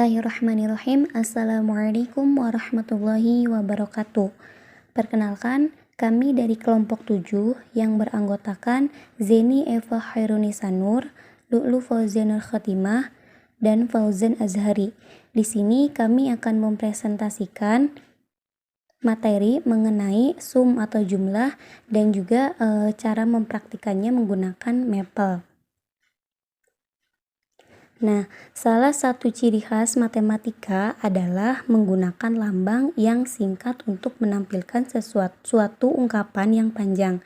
Bismillahirrahmanirrahim. Assalamualaikum warahmatullahi wabarakatuh. Perkenalkan, kami dari kelompok 7 yang beranggotakan Zeni Eva Hairunisa Nur, Lu'lu Fauzanul Khatimah, dan Fauzan Azhari. Di sini kami akan mempresentasikan materi mengenai sum atau jumlah dan juga cara mempraktikannya menggunakan Maple. Nah, salah satu ciri khas matematika adalah menggunakan lambang yang singkat untuk menampilkan suatu ungkapan yang panjang.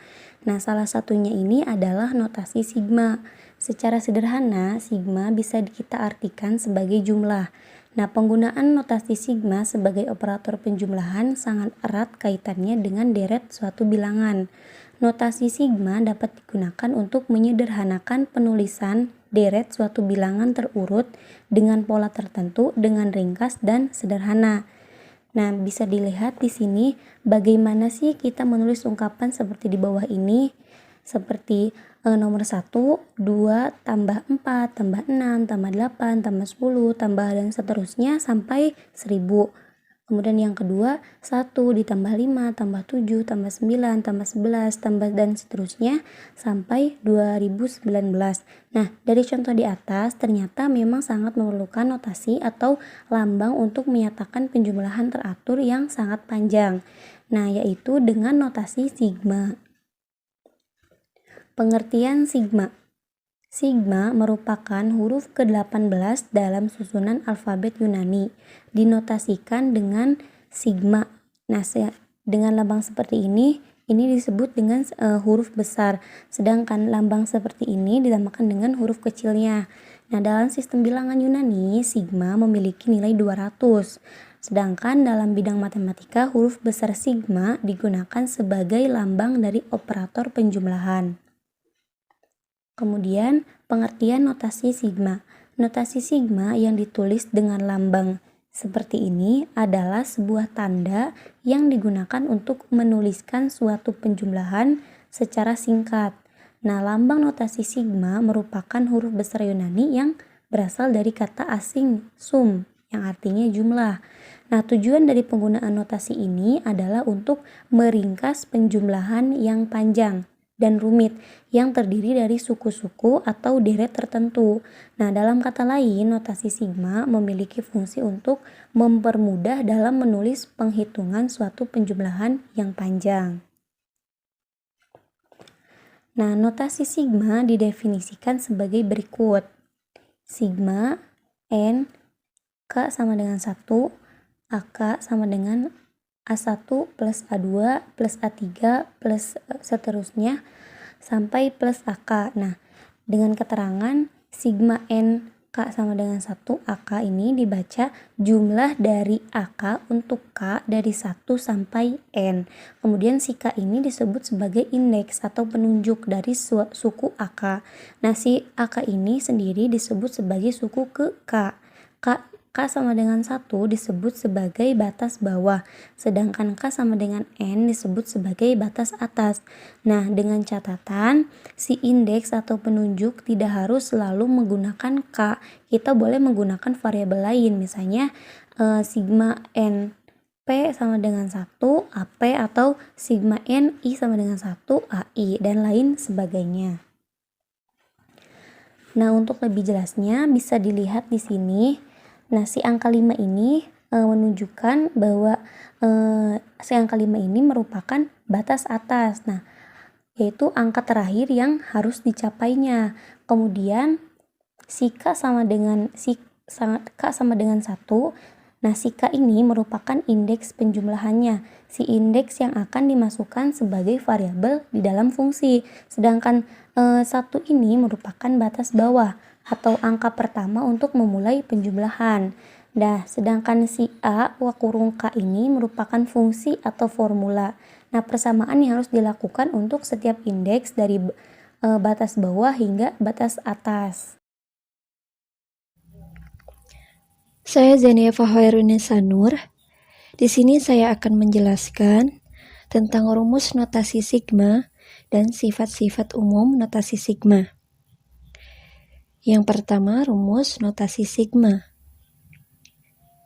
Nah, salah satunya ini adalah notasi sigma. Secara sederhana, sigma bisa kita artikan sebagai jumlah. Nah, penggunaan notasi sigma sebagai operator penjumlahan sangat erat kaitannya dengan deret suatu bilangan. Notasi sigma dapat digunakan untuk menyederhanakan penulisan deret suatu bilangan terurut dengan pola tertentu dengan ringkas dan sederhana. Nah, bisa dilihat di sini bagaimana sih kita menulis ungkapan seperti di bawah ini. Seperti nomor 1, 2, tambah 4, tambah 6, tambah 8, tambah 10, tambah dan seterusnya sampai 1000. Kemudian yang kedua, 1 ditambah 5, tambah 7, tambah 9, tambah 11, tambah dan seterusnya sampai 2019. Nah, dari contoh di atas ternyata memang sangat memerlukan notasi atau lambang untuk menyatakan penjumlahan teratur yang sangat panjang. Nah, yaitu dengan notasi sigma. Pengertian sigma. Sigma merupakan huruf ke-18 dalam susunan alfabet Yunani, dinotasikan dengan sigma. Nah, dengan lambang seperti ini disebut dengan huruf besar, sedangkan lambang seperti ini dinamakan dengan huruf kecilnya. Nah, dalam sistem bilangan Yunani, sigma memiliki nilai 200. Sedangkan dalam bidang matematika, huruf besar sigma digunakan sebagai lambang dari operator penjumlahan. Kemudian, pengertian notasi sigma. Notasi sigma yang ditulis dengan lambang seperti ini adalah sebuah tanda yang digunakan untuk menuliskan suatu penjumlahan secara singkat. Nah, lambang notasi sigma merupakan huruf besar Yunani yang berasal dari kata asing sum, yang artinya jumlah. Nah, tujuan dari penggunaan notasi ini adalah untuk meringkas penjumlahan yang panjang dan rumit yang terdiri dari suku-suku atau deret tertentu. Nah, dalam kata lain, notasi sigma memiliki fungsi untuk mempermudah dalam menulis penghitungan suatu penjumlahan yang panjang. Nah, notasi sigma didefinisikan sebagai berikut. Sigma N K sama dengan 1, AK sama dengan A1 plus A2 plus A3 plus seterusnya sampai plus AK. Nah, dengan keterangan sigma N K sama dengan 1, AK ini dibaca jumlah dari AK untuk K dari 1 sampai N. Kemudian si K ini disebut sebagai indeks atau penunjuk dari suku AK. Nah, si AK ini sendiri disebut sebagai suku ke K. K sama dengan 1 disebut sebagai batas bawah, sedangkan K sama dengan N disebut sebagai batas atas. Nah, dengan catatan, si indeks atau penunjuk tidak harus selalu menggunakan K. Kita boleh menggunakan variabel lain, misalnya sigma N P sama dengan 1 AP atau sigma N I sama dengan 1 AI, dan lain sebagainya. Nah, untuk lebih jelasnya bisa dilihat di sini. Nah, si angka 5 ini menunjukkan bahwa si angka 5 ini merupakan batas atas. Nah, yaitu angka terakhir yang harus dicapainya. Kemudian si K sama dengan 1. Nah, si K ini merupakan indeks penjumlahannya. Si indeks yang akan dimasukkan sebagai variabel di dalam fungsi. Sedangkan 1 ini merupakan batas bawah atau angka pertama untuk memulai penjumlahan. Nah, sedangkan si A kurung K ini merupakan fungsi atau formula. Nah, persamaan yang harus dilakukan untuk setiap indeks dari batas bawah hingga batas atas. Saya Zeni Eva Hairunisa Nur. Di sini saya akan menjelaskan tentang rumus notasi sigma dan sifat-sifat umum notasi sigma. Yang pertama, rumus notasi sigma.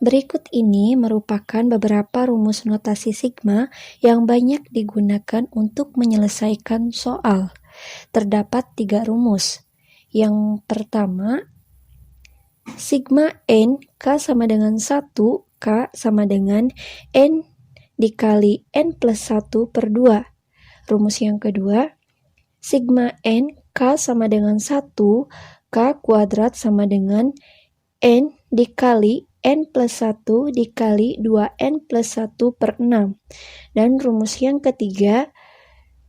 Berikut ini merupakan beberapa rumus notasi sigma yang banyak digunakan untuk menyelesaikan soal. Terdapat 3 rumus. Yang pertama, sigma n K sama dengan 1, K sama dengan N dikali N plus 1 per 2. Rumus yang kedua, sigma n K sama dengan 1, K kuadrat sama dengan N dikali N plus 1 dikali 2N plus 1 per 6. Dan rumus yang ketiga,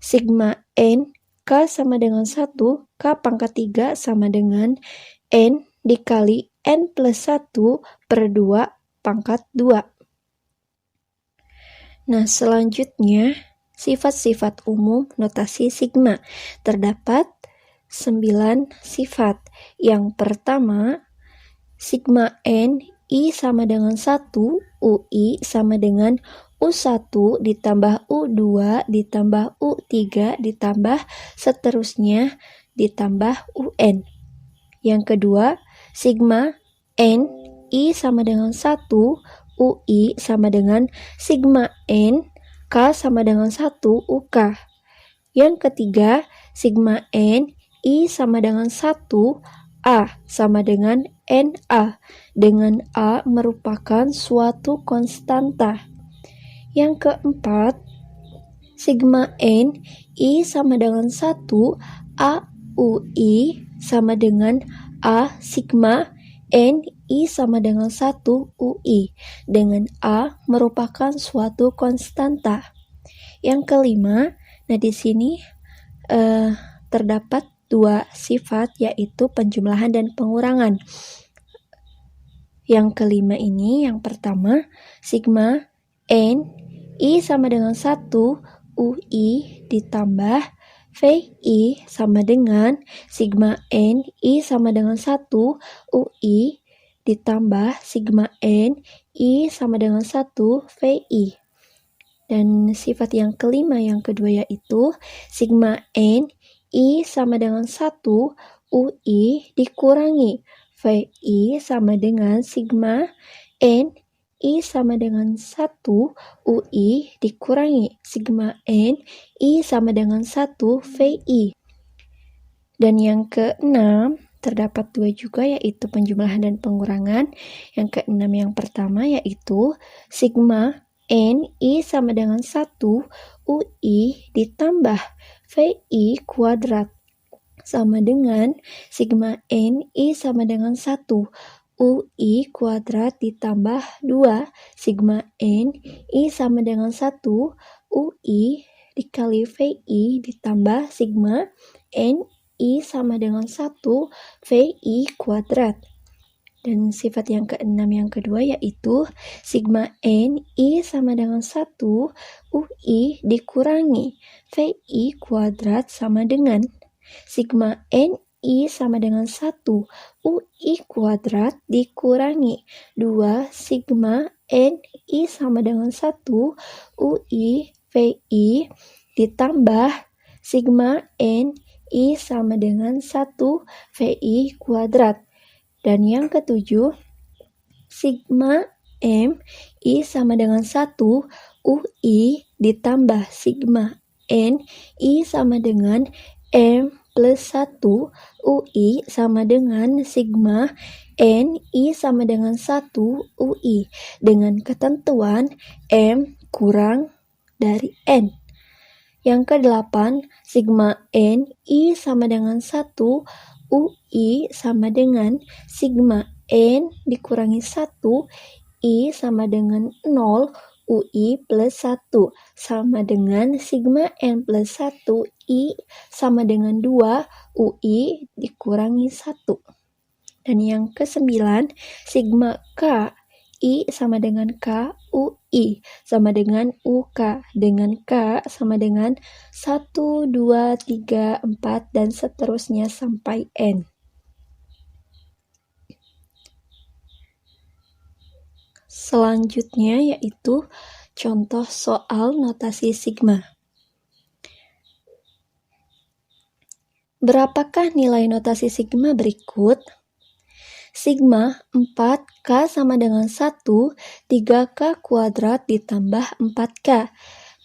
sigma N K sama dengan 1, K pangkat 3 sama dengan N dikali N plus 1 per 2 pangkat 2. Nah, selanjutnya, sifat-sifat umum notasi sigma. Terdapat 9 sifat. Yang pertama, sigma N I sama dengan 1, UI sama dengan U1 ditambah U2 ditambah U3 ditambah seterusnya ditambah UN. Yang kedua, sigma N I sama dengan 1, UI sama dengan sigma N K sama dengan 1 UK. Yang ketiga, sigma N I sama dengan 1, A sama dengan NA, dengan A merupakan suatu konstanta. Yang keempat, sigma N I sama dengan 1, A UI sama dengan A sigma N I sama dengan 1 UI, dengan A merupakan suatu konstanta. Yang kelima, nah di sini terdapat 2 sifat, yaitu penjumlahan dan pengurangan. Yang kelima ini, yang pertama, sigma N I sama dengan 1 UI ditambah VI sama dengan sigma N I sama dengan 1 UI ditambah sigma N I sama dengan 1 VI. Dan sifat yang kelima, yang kedua, yaitu sigma N I sama dengan 1 UI dikurangi VI sama dengan sigma N I sama dengan 1 UI dikurangi sigma N I sama dengan 1 VI. Dan yang keenam, terdapat 2 juga, yaitu penjumlahan dan pengurangan. Yang keenam, yang pertama, yaitu sigma N I sama dengan 1 UI ditambah VI kuadrat sama dengan sigma N I sama dengan 1 UI kuadrat ditambah 2 sigma N I sama dengan 1 UI dikali VI ditambah sigma N I sama dengan 1 VI kuadrat. Dan sifat yang keenam, yang kedua, yaitu sigma N I sama dengan 1 UI dikurangi VI kuadrat sama dengan sigma N I sama dengan 1 UI kuadrat dikurangi 2 sigma N I sama dengan 1 UI VI ditambah sigma N I sama dengan 1 VI kuadrat. Dan yang ketujuh, sigma M I sama dengan 1 UI ditambah sigma N I sama dengan M plus 1 UI sama dengan sigma N I sama dengan 1 UI dengan ketentuan M kurang dari N. Yang kedelapan, sigma N I sama dengan 1 UI sama dengan sigma N dikurangi 1 I sama dengan 0 UI plus 1 sama dengan sigma N plus 1 I sama dengan 2 UI dikurangi 1. Dan yang kesembilan, sigma K I sama dengan K UI sama dengan UK, dengan K sama dengan 1, 2, 3, 4, dan seterusnya sampai N. Selanjutnya yaitu contoh soal notasi sigma. Berapakah nilai notasi sigma berikut? sigma 4K sama dengan 1, 3K kuadrat ditambah 4K.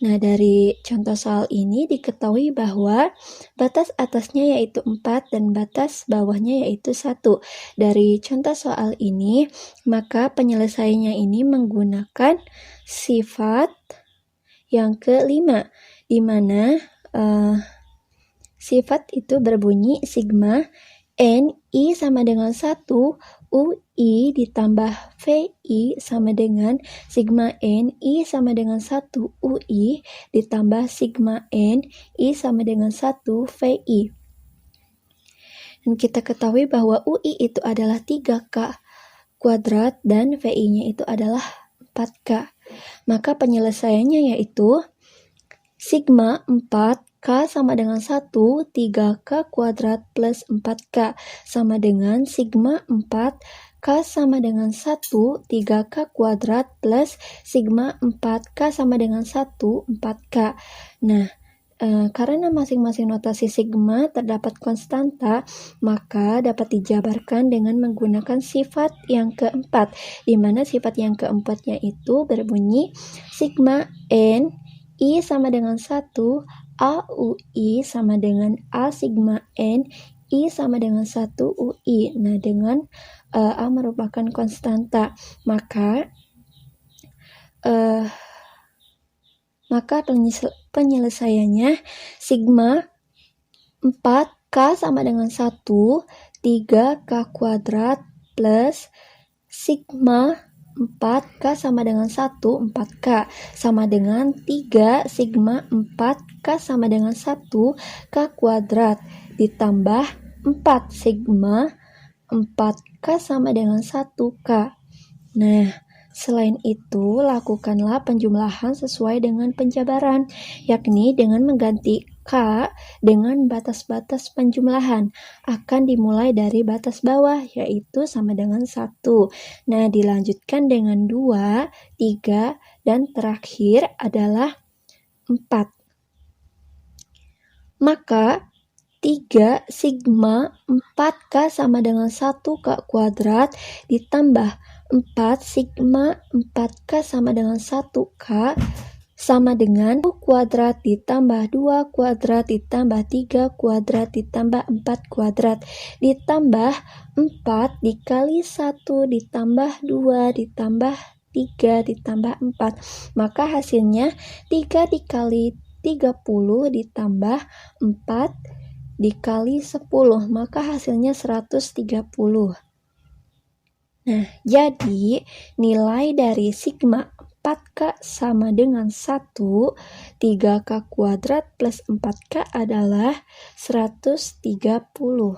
Nah, dari contoh soal ini diketahui bahwa batas atasnya yaitu 4 dan batas bawahnya yaitu 1. Dari contoh soal ini, maka penyelesaiannya ini menggunakan sifat yang kelima, di mana sifat itu berbunyi sigma NI sama dengan 1, UI ditambah VI sama dengan sigma NI sama dengan 1 UI ditambah sigma NI sama dengan 1 VI. Dan kita ketahui bahwa UI itu adalah 3K kuadrat dan VI-nya itu adalah 4K. Maka penyelesaiannya yaitu sigma 4K sama dengan 1, 3K kuadrat plus 4K sama dengan sigma 4K sama dengan 1, 3K kuadrat plus sigma 4K sama dengan 1, 4K. Nah, karena masing-masing notasi sigma terdapat konstanta, maka dapat dijabarkan dengan menggunakan sifat yang keempat, di mana sifat yang keempatnya itu berbunyi sigma N I sama dengan 1, AUI sama dengan A sigma N, I sama dengan 1 UI. Nah, dengan A merupakan konstanta, maka penyelesaiannya sigma 4K sama dengan 1, 3K kuadrat plus sigma 4K sama dengan 1, 4K sama dengan 3 sigma 4K sama dengan 1 K kuadrat ditambah 4 sigma 4K sama dengan 1K. Nah, selain itu, lakukanlah penjumlahan sesuai dengan penjabaran, yakni dengan mengganti K dengan batas-batas penjumlahan. Akan dimulai dari batas bawah, yaitu sama dengan 1. Nah, dilanjutkan dengan 2, 3, dan terakhir adalah 4. Maka 3 sigma 4K sama dengan 1K kuadrat ditambah 4 sigma 4K sama dengan 1K sama dengan 1 kuadrat ditambah 2 kuadrat ditambah 3 kuadrat ditambah 4 kuadrat ditambah 4 dikali 1 ditambah 2 ditambah 3 ditambah 4. Maka hasilnya 3 dikali 30 ditambah 4 dikali 10, maka hasilnya 130. Nah, jadi nilai dari sigma 4K sama dengan 1, 3K kuadrat plus 4K adalah 130.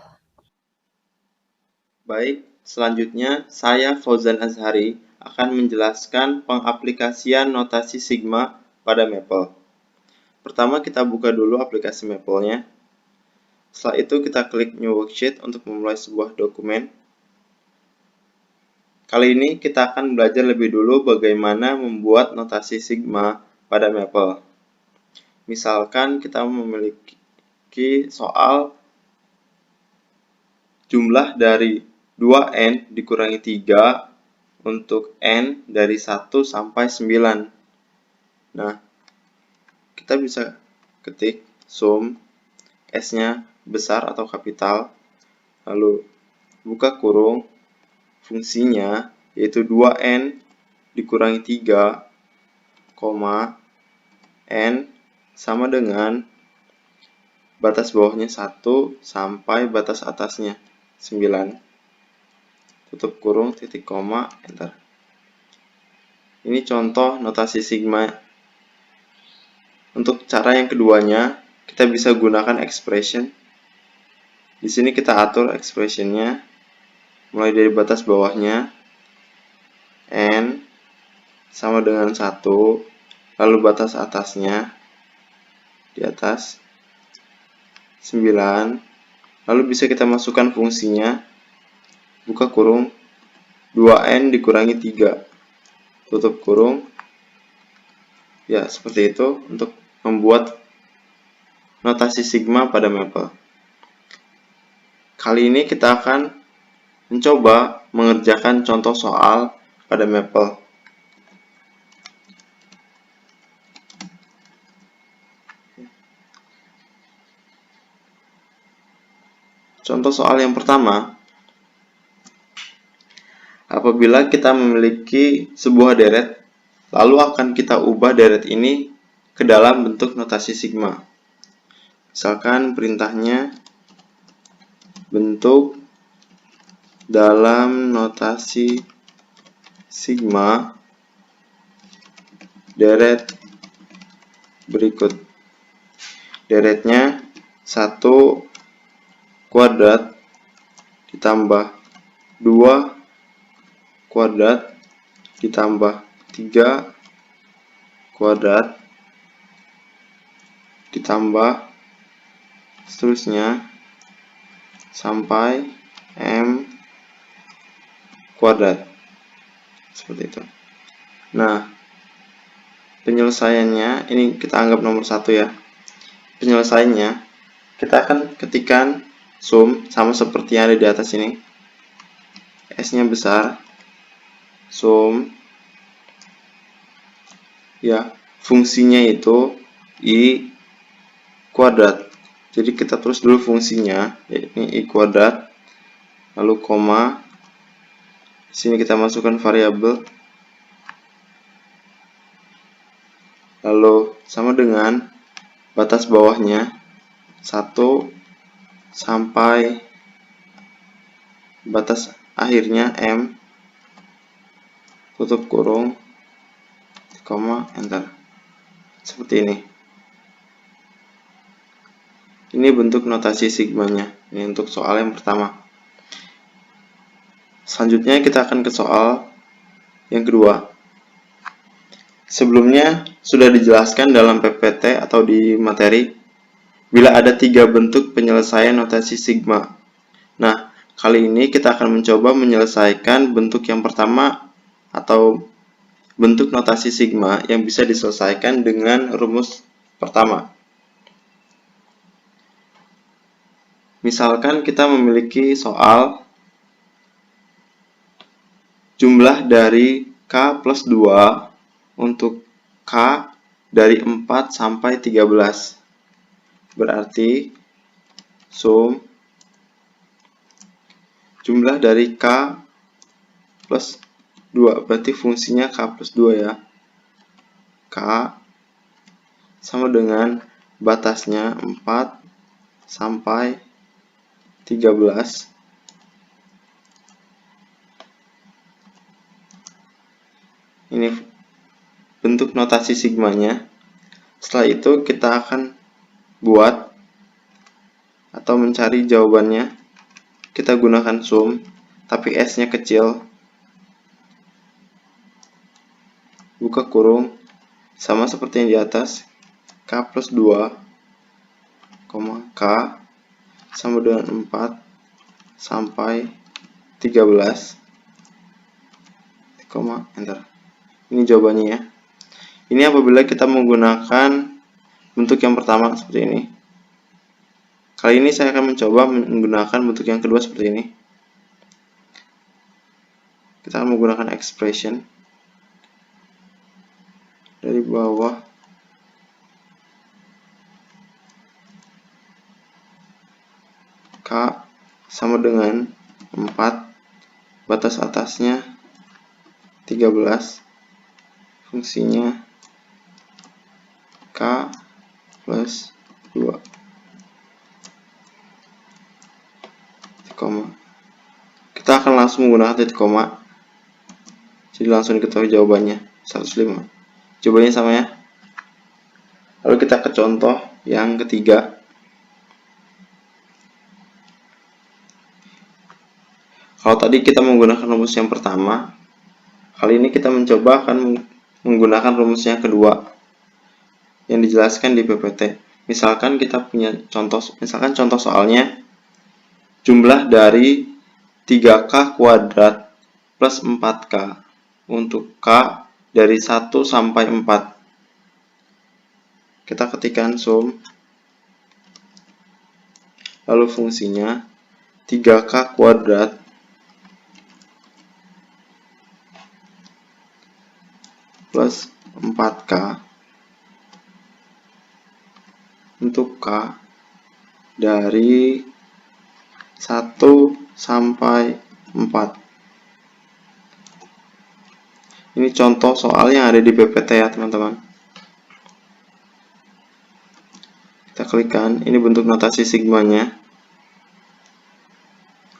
Baik, selanjutnya saya Fauzan Azhari akan menjelaskan pengaplikasian notasi sigma pada Maple. Pertama kita buka dulu aplikasi Maple-nya. Setelah itu kita klik New Worksheet untuk memulai sebuah dokumen. Kali ini kita akan belajar lebih dulu bagaimana membuat notasi sigma pada Maple. Misalkan kita memiliki soal jumlah dari 2n dikurangi 3 untuk n dari 1 sampai 9. Nah, kita bisa ketik sum, S-nya besar atau kapital, lalu buka kurung, fungsinya yaitu 2n dikurangi 3, n sama dengan batas bawahnya 1 sampai batas atasnya 9. Tutup kurung, titik koma, enter. Ini contoh notasi sigma. Untuk cara yang keduanya, kita bisa gunakan expression. Di sini kita atur expressionnya mulai dari batas bawahnya n sama dengan 1, lalu batas atasnya di atas 9, lalu bisa kita masukkan fungsinya, buka kurung, 2n dikurangi 3, tutup kurung. Ya, seperti itu untuk membuat notasi sigma pada Maple. Kali ini kita akan mencoba mengerjakan contoh soal pada Maple. Contoh soal yang pertama, apabila kita memiliki sebuah deret, lalu akan kita ubah deret ini ke dalam bentuk notasi sigma. Misalkan perintahnya bentuk dalam notasi sigma deret berikut. Deretnya 1 kuadrat ditambah 2 kuadrat ditambah 3 kuadrat ditambah seterusnya sampai M kuadrat. Seperti itu. Nah, penyelesaiannya ini kita anggap nomor 1 ya. Penyelesaiannya kita akan ketikkan sum sama seperti yang ada di atas ini. S-nya besar, sum, ya, fungsinya itu I kuadrat. Jadi kita tulis dulu fungsinya, yakni I kuadrat, lalu koma, di sini kita masukkan variabel, lalu sama dengan batas bawahnya 1 sampai batas akhirnya M, tutup kurung, koma, enter. Seperti ini. Ini bentuk notasi sigmanya. Ini untuk soal yang pertama. Selanjutnya kita akan ke soal yang kedua. Sebelumnya sudah dijelaskan dalam PPT atau di materi, bila ada 3 bentuk penyelesaian notasi sigma. Nah, kali ini kita akan mencoba menyelesaikan bentuk yang pertama atau bentuk notasi sigma yang bisa diselesaikan dengan rumus pertama. Misalkan kita memiliki soal jumlah dari K plus 2 untuk K dari 4 sampai 13. Berarti sum jumlah dari K plus 2. Berarti fungsinya K plus 2 ya. K sama dengan batasnya 4 sampai 13. Ini bentuk notasi sigmanya. Setelah itu kita akan buat atau mencari jawabannya. Kita gunakan sum, tapi S-nya kecil. Buka kurung, sama seperti yang di atas. K plus 2, K sama dengan 4 sampai 13, enter. Ini jawabannya ya. Ini apabila kita menggunakan bentuk yang pertama seperti ini. Kali ini saya akan mencoba menggunakan bentuk yang kedua seperti ini. Kita akan menggunakan expression dari bawah K sama dengan 4, batas atasnya 13, fungsinya K plus 2, koma. Kita akan langsung menggunakan titik koma, jadi langsung diketahui jawabannya 105. Jawabannya sama ya. Lalu kita ke contoh yang ketiga. Kalau tadi kita menggunakan rumus yang pertama, kali ini kita mencoba akan menggunakan rumus yang kedua yang dijelaskan di PPT. Misalkan kita punya contoh, contoh soalnya jumlah dari 3K kuadrat plus 4K untuk K dari 1 sampai 4. Kita ketikkan sum, lalu fungsinya 3K kuadrat plus 4K untuk K dari 1 sampai 4. Ini contoh soal yang ada di PPT ya teman-teman. Kita klikkan, ini bentuk notasi sigmanya.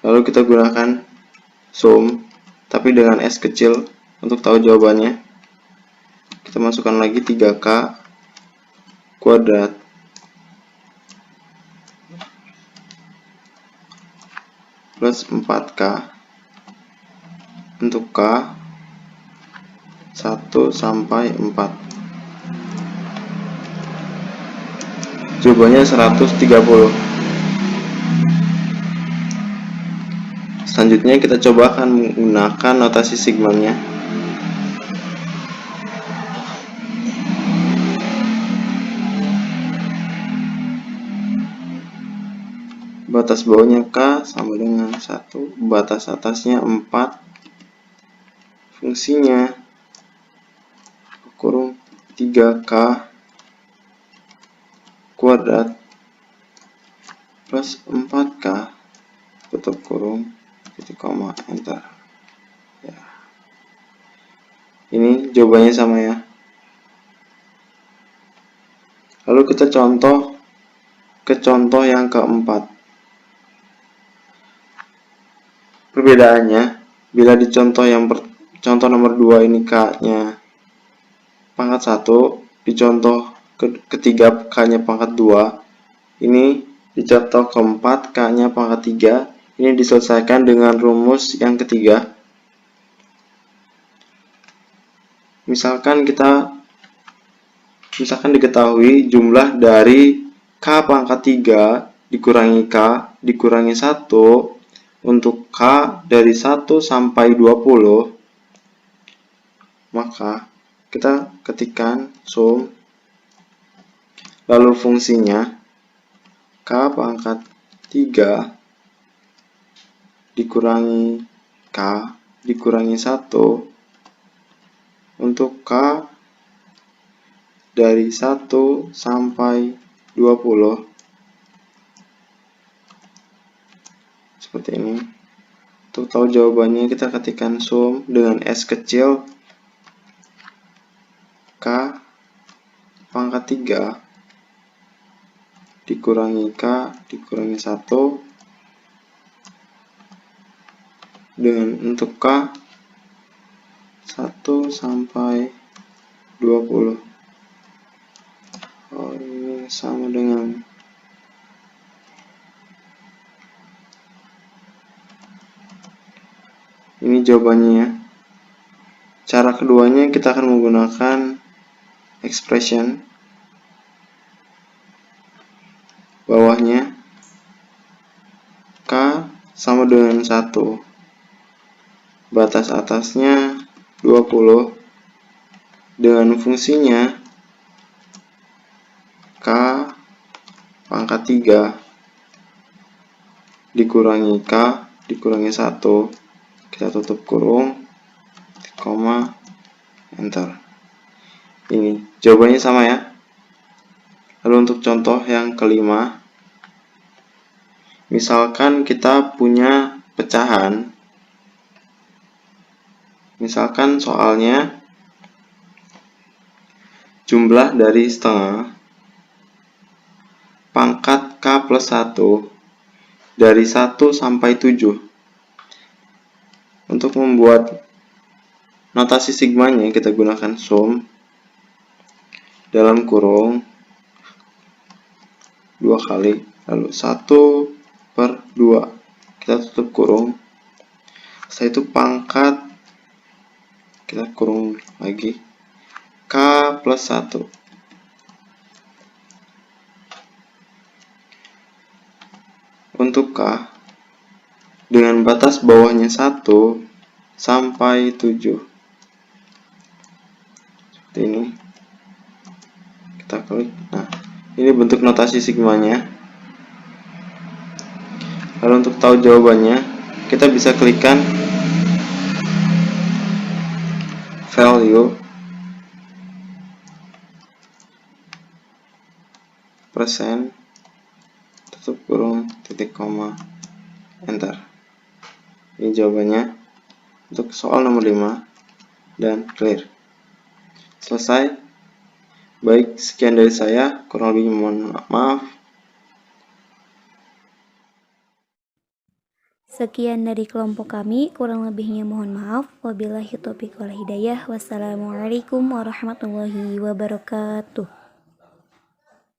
Lalu kita gunakan sum, tapi dengan S kecil untuk tahu jawabannya. Kita masukkan lagi 3K kuadrat plus 4K untuk K 1 sampai 4. Jawabannya 130. Selanjutnya kita coba akan menggunakan notasi sigmanya. Batas bawahnya K sama dengan 1, batas atasnya 4, fungsinya kurung 3K kuadrat plus 4K tutup kurung titik koma enter ya. Ini jawabannya sama ya. Lalu kita contoh ke contoh yang keempat. Perbedaannya, bila di contoh contoh nomor 2 ini K-nya pangkat 1, di contoh ketiga K-nya pangkat 2, ini di contoh keempat K-nya pangkat 3, ini diselesaikan dengan rumus yang ketiga. Misalkan diketahui jumlah dari K pangkat 3 dikurangi K dikurangi 1 untuk K dari 1 sampai 20, maka kita ketikkan sum, lalu fungsinya K pangkat 3 dikurangi K dikurangi 1 untuk K dari 1 sampai 20. Seperti ini. Untuk tahu jawabannya kita ketikkan sum dengan S kecil K pangkat 3 dikurangi K dikurangi 1 dengan untuk K 1 sampai 20. Oh, ini sama dengan ini jawabannya ya. Cara keduanya kita akan menggunakan expression bawahnya K sama dengan 1, batas atasnya 20 dengan fungsinya K pangkat 3 dikurangi K dikurangi 1, kita tutup kurung, koma, enter. Ini jawabannya sama ya. Lalu untuk contoh yang kelima, misalkan kita punya pecahan, misalkan soalnya jumlah dari setengah pangkat K plus 1 dari 1 sampai 7. Untuk membuat notasi sigmanya kita gunakan sum dalam kurung 2 kali, lalu 1/2, kita tutup kurung. Setelah itu pangkat kita kurung lagi K plus 1 untuk K dengan batas bawahnya 1 sampai 7. Seperti ini. Kita klik. Nah, ini bentuk notasi sigmanya. Lalu untuk tahu jawabannya, kita bisa klikkan value, persen, tutup kurung, titik koma, enter. Ini jawabannya untuk soal nomor 5 dan clear. Selesai. Baik, sekian dari saya, kurang lebih mohon maaf. Sekian dari kelompok kami, kurang lebihnya mohon maaf. Wabillahi taufiq wal hidayah. Wassalamualaikum warahmatullahi wabarakatuh.